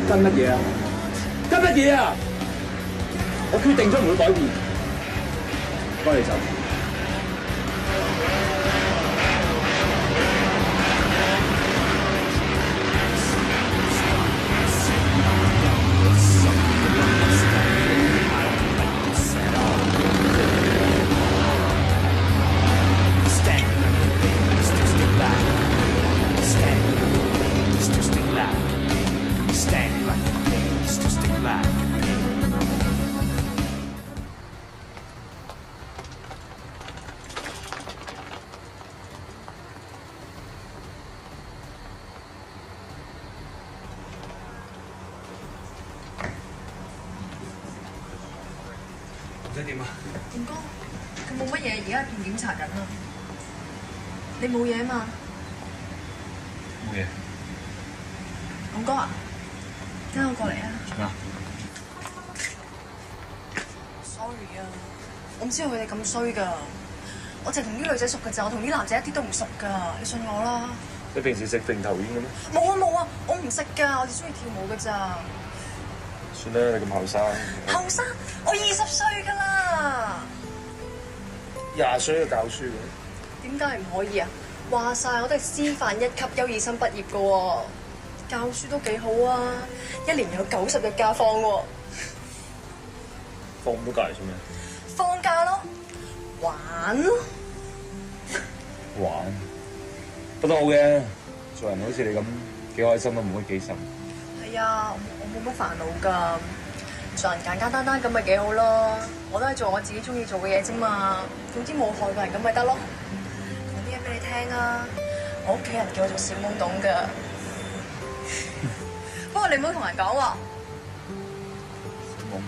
跟乜嘢啊？跟乜嘢啊？我決定咗唔會改變。該你走。唔使點啊？點哥，佢冇乜嘢，而家喺片檢查緊啊。你冇嘢嘛？冇嘢。勇哥啊，跟我過嚟啊。啊 Sorry 啊，我唔知道佢哋咁衰㗎。我淨係同啲女仔熟㗎咋，我同啲男仔一啲都唔熟㗎。你信我啦。你平時食定頭丸嘅咩？冇啊冇啊，我唔食㗎，我哋中意跳舞㗎咋。算啦，你咁後生。後生，我20歲㗎啦。20歲就教書嘅。點解唔可以啊？話晒我都係師範1級優異生畢業㗎喎，教書都幾好啊，一年有90日假放喎。放咁多假嚟做咩？放假咯，玩咯。玩。不過好嘅，做人好似你咁幾開心都冇乜幾心。係啊，我冇乜煩惱㗎，做人簡簡單單咁咪幾好咯。我都係做我自己中意做嘅嘢啫嘛，總之冇害過人咁咪得咯。講啲嘢俾你聽啊，我屋企人叫我做小懵懂㗎。不過你唔好同人講喎。小懵懂。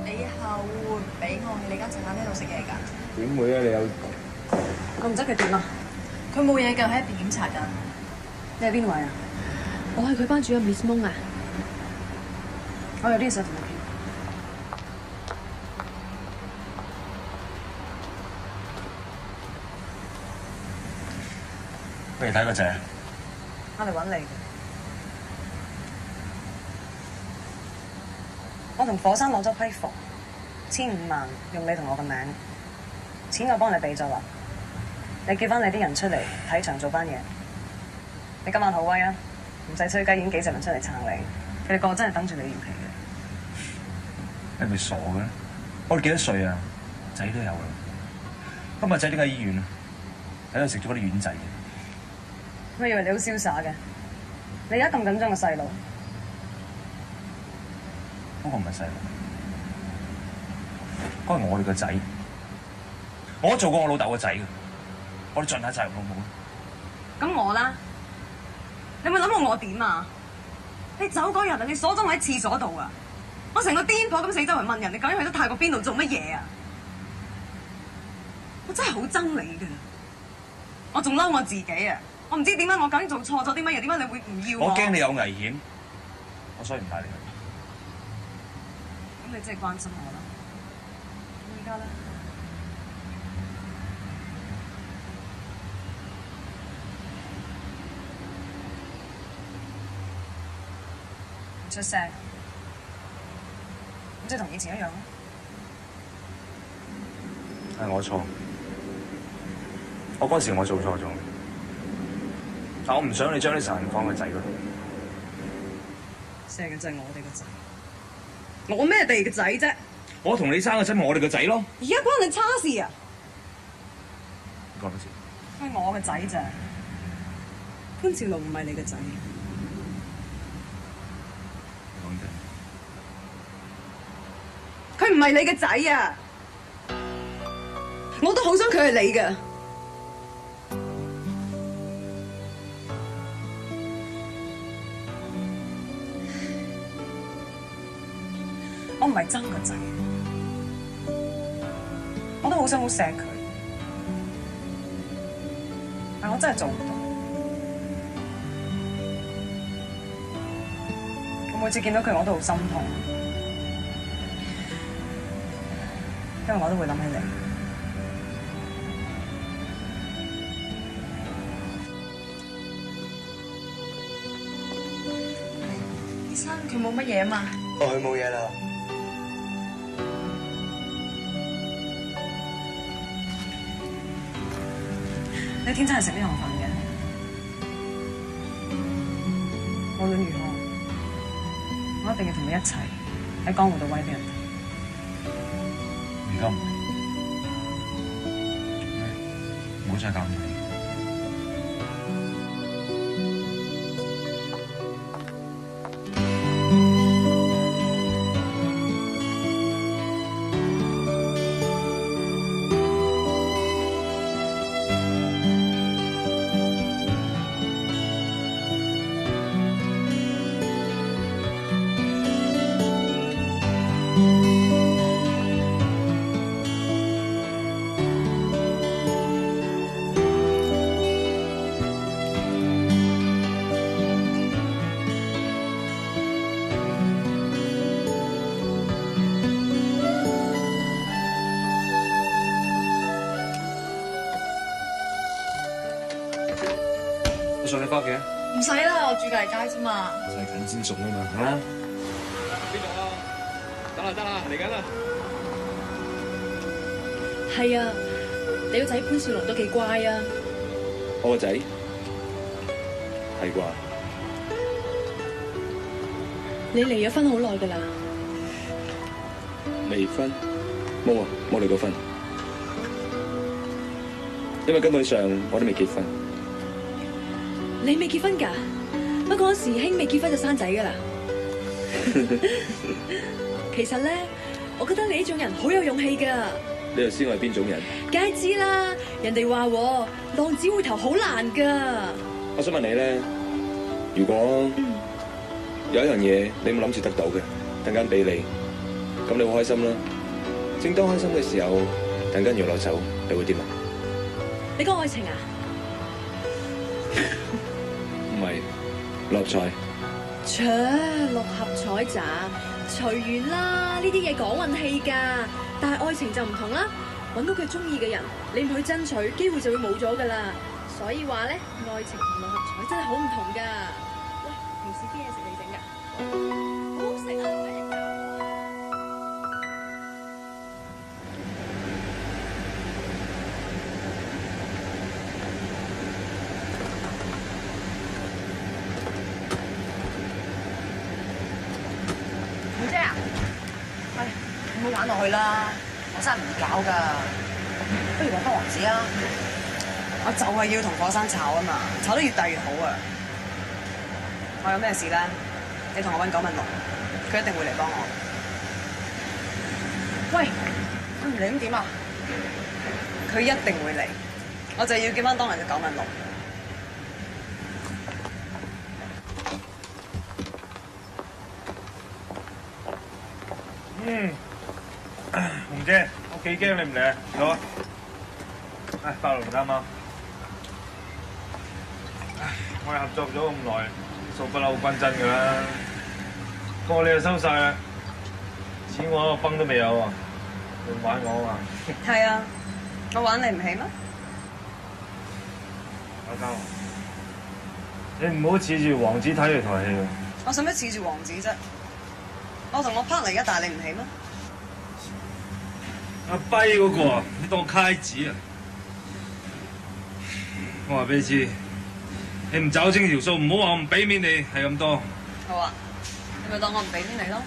你以後會唔俾我去你間茶餐廳度食嘢㗎？點會啊？你有我唔知佢點啊。佢冇嘢㗎，喺入邊檢查緊。你係邊位啊？我係佢班主任 Miss Mon 啊。我有啲嘢想同你傾。不如睇個仔。我嚟揾你嘅。我同火山攞咗批房，1500萬用你同我個名，錢我幫你俾咗啦。你叫翻你啲人出嚟睇場做班嘢。你今晚好威啊！唔使吹雞，已經幾隻人出嚟撐你，佢哋個個真係等住你完期嘅。你係咪傻嘅？我哋幾多歲啊？仔都有啦。今日仔點解喺醫院啊？喺度食咗嗰啲丸仔嘅。我以為你好瀟灑嘅，你而家咁緊張個細路。嗰個唔係細路，嗰係我哋個仔。我做過我老豆個仔嘅，我哋盡下責任好唔好？咁我啦，你有冇諗過我點啊？你走嗰日啊，你鎖咗我喺廁所度啊！我成個癲婆咁死周圍問人，你究竟去咗泰國邊度做乜嘢啊？我真係好憎你㗎！我仲嬲我自己啊！我唔知點解我究竟做錯咗啲乜嘢？點解你會唔要我？我驚你有危險，我所以唔帶你去。咁你真係關心我啦。咁而家咧？唔出聲，咁即係同以前一樣咯。係我錯，我嗰時我做錯咗，但我唔想你將啲責任放喺仔嗰度。成日就係我哋個仔，我咩地嘅仔啫？我同你生個仔咪我哋個仔咯。而家關你叉事啊？講多次。係我嘅仔咋？潘兆龍唔係你嘅仔。講真，佢唔係你嘅仔啊！我都好想佢係你㗎。我唔係憎個仔，我都好想好錫佢，但我真係做唔到。我每次見到佢，我都好心痛，因為我都會諗起你。生佢冇乜嘢啊嘛？哦，佢冇嘢啦。你天真係食呢行飯嘅，無論如何，我一定要同你一齊喺江湖度威俾人睇。而家唔係，唔好再搞你。我送你翻屋企啊！唔使啦，我住隔離街啫嘛。就係近先送啊嘛，行啦。邊度啊？得啦，嚟緊啦！係啊，你個仔潘少龍都幾乖啊。我個仔係啩？你離咗婚好耐㗎啦。離婚？冇啊，冇離過婚。因為根本上我都未結婚。你未結婚㗎？不過時興未結婚就生仔㗎啦。其實咧，我覺得你呢種人好有勇氣㗎。你又知我係邊種人？梗係知啦，人哋話浪子回頭好難㗎。我想問你咧，如果有一樣嘢你冇諗住得到嘅，突然間俾你，咁你好開心啦。正當開心嘅時候，突然間要攞走，你會點啊？你講愛情啊？唔係六合彩。切，六合彩咋？隨緣啦，呢啲嘢講運氣㗎。但係愛情就唔同啦，揾到佢中意嘅人，你唔去爭取，機會就會冇咗㗎啦。所以話咧，愛情同六合彩真係好唔同㗎。喂，平時啲嘢食你整㗎？好好食啊！快啲教我啊！妹姐啊，喂，唔好玩落去啦，火山唔易搞㗎，不如揾翻王子啊！我就係要同火山炒啊嘛，炒得越大越好啊！我有咩事咧？你同我揾9問6，佢一定會嚟幫我。喂，佢唔嚟咁點啊？佢一定會嚟，我就要見翻當日嘅9問6。紅姐，我幾驚你唔嚟啊！好啊！唉，爆龍啱啊！我哋合作咗咁耐，數不嬲均真㗎啦。貨你就收晒啦，錢我個崩都未有啊！你玩我啊嘛？係啊，我玩你唔起咩？阿嘉，你唔好恃住王子睇你台戲喎。我使乜恃住王子啫？我同我 partner 而家大你唔起咩？阿跛嗰個啊，你當我揩子啊！我話俾你知，你唔找清條數，唔好話我唔俾面你，係咁多。好啊，你咪當我唔俾面你咯。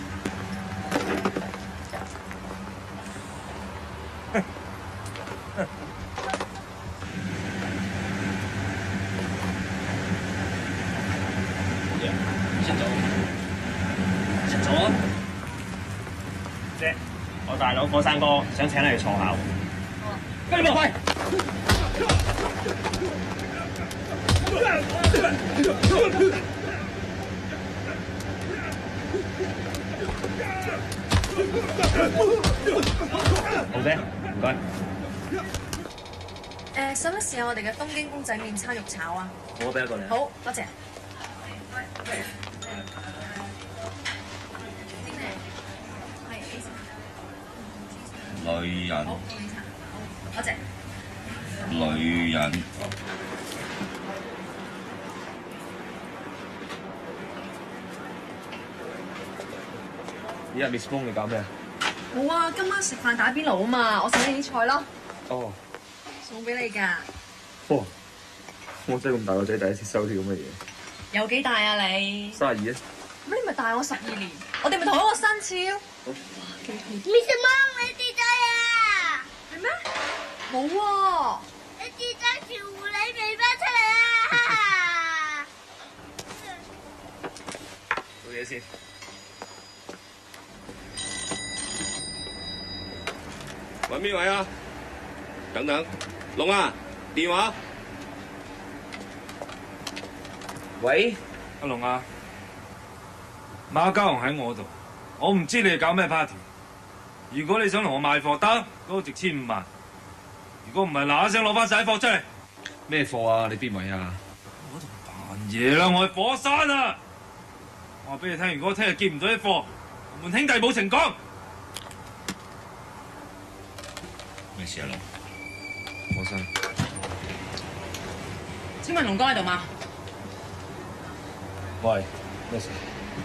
先走啊！姐，我大佬火山哥想請你去坐下。跟住落去。好姐，唔該。使唔使試下我哋嘅東京公仔麵餐肉炒啊？我俾一個你。好，多謝。女人，多謝。女人，依家 Miss 峰你搞咩啊？冇啊，今晚食飯打邊爐啊嘛，我送你啲菜咯，哦，送俾你㗎。哇！我真係咁大個仔第一次收啲咁嘅嘢。有幾大啊你32啊？咁你咪大我12年，我哋咪同一個生肖。Miss 媽，你跌咗嘢啊！係咩？冇喎。你跌咗條狐狸尾巴出嚟啊！做嘢先。揾邊位啊？等等，龍啊，電話。喂，阿龍啊，馬家雄喺我度，我唔知你哋搞咩 party。如果你想同我買貨得，嗰個值15萬。如果唔係，嗱一聲攞翻晒啲貨出嚟。咩貨啊？你邊位啊？我同扮嘢啦，我係火山啊！我話俾你聽，如果聽日見唔到啲貨，我們兄弟冇情講。咩事啊，龍？火山，請問龍哥喺度嗎？喂，咩事？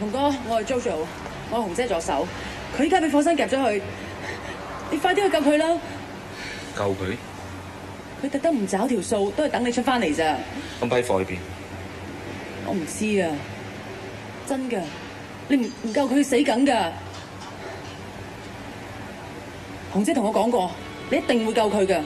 龍哥，我係 JoJo，我係紅姐助手，佢依家俾火山夾咗去，你快啲去救佢啦！救佢？佢特登唔找條數，都係等你出翻嚟咋。咁批貨喺邊？我唔知啊，真㗎，你唔救佢死梗㗎。紅姐同我講過，你一定會救佢㗎。